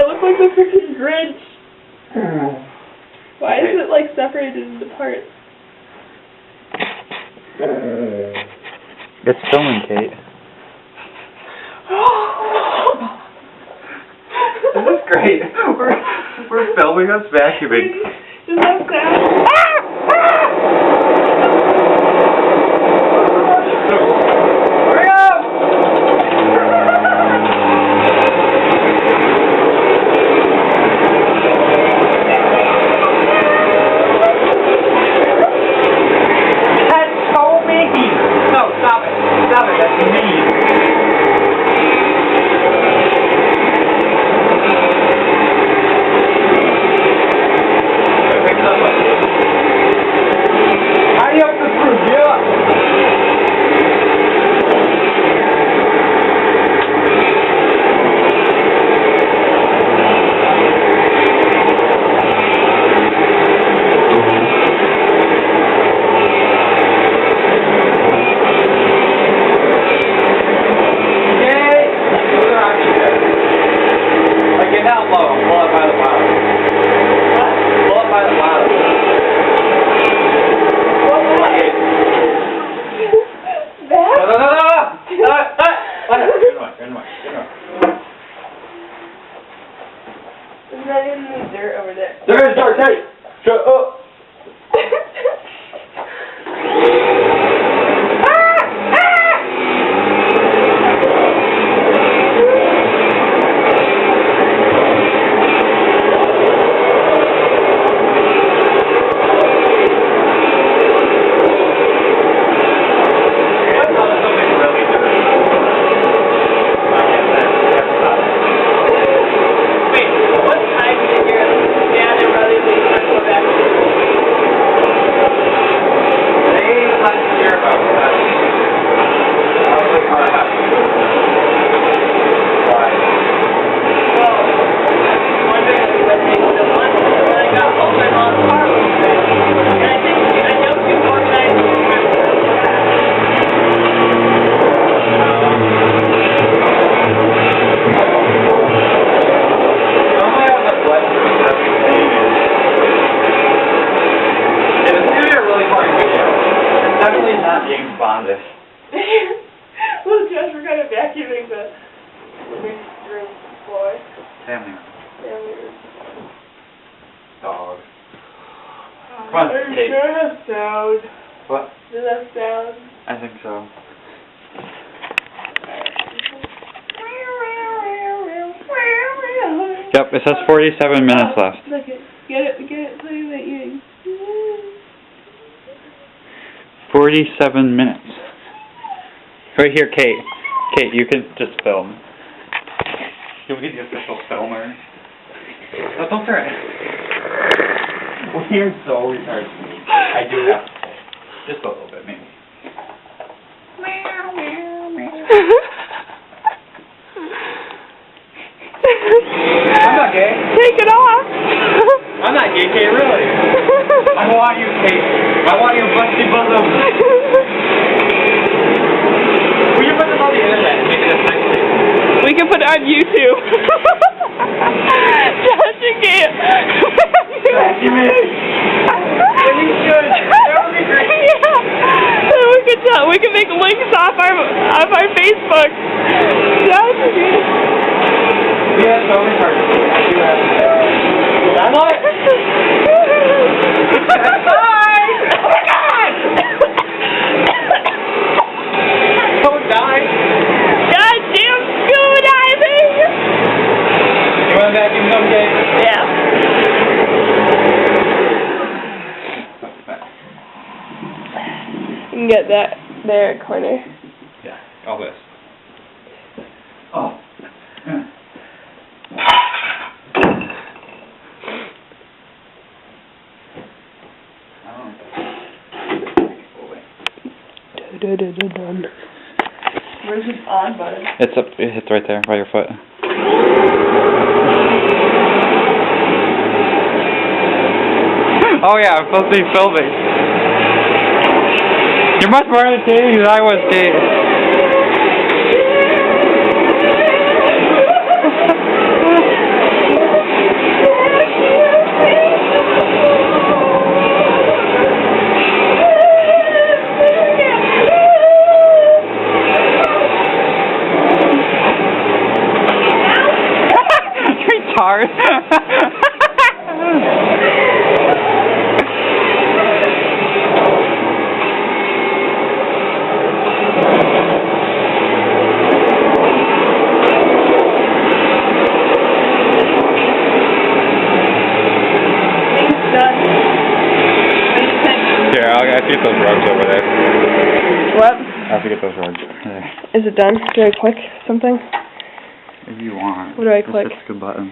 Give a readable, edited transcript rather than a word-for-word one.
I look like the freaking Grinch. Why is it like separated into parts? It's filming, Kate. This is great. We're filming us vacuuming. Does that sound? Hurry up! That's so mean. No, stop it. Stop it. That's mean. There's not even any dirt over there. There is dirt, hey! Shut up! James Bondish. Well, Josh, we're kind of vacuuming the living room floor. Family room. Family room. Dog. Come on, Are you Kate. sure it has sound? What? Does it have sound? I think so. Yep, it says 47 minutes left. Look it. Get it, so that you... 47 minutes. Right here, Kate. Kate, you can just film. You'll be the official filmer. No, don't turn it. We're so retarded. I do have to. Just a little bit, maybe. I'm not gay. Take it off. I'm not gay, Kate, really. I want you, Kate. I want your busty bosom. Will you put this on the internet and make it a sex tape? We can put it on YouTube. Josh and Kate. Vacuum it. We should. That would be great. Yeah. We can make links off our Facebook. Josh and Kate. Yeah, so retarded. I do have to. I'm on it. Bye! Oh my god! Don't die. Goddamn scuba diving! You want to vacuum some, Kate? Yeah. You can get that there corner. Yeah, all this. Oh. Dun. Where's this on button? It's up. It's right there by your foot. Oh yeah, I'm supposed to be filming. You're much more entertaining than I was, Kate. Here, I have to get those rugs over there. What? I have to get those rugs over there. Is it done? Do I click something? If you want. What do I Just click? hit the button.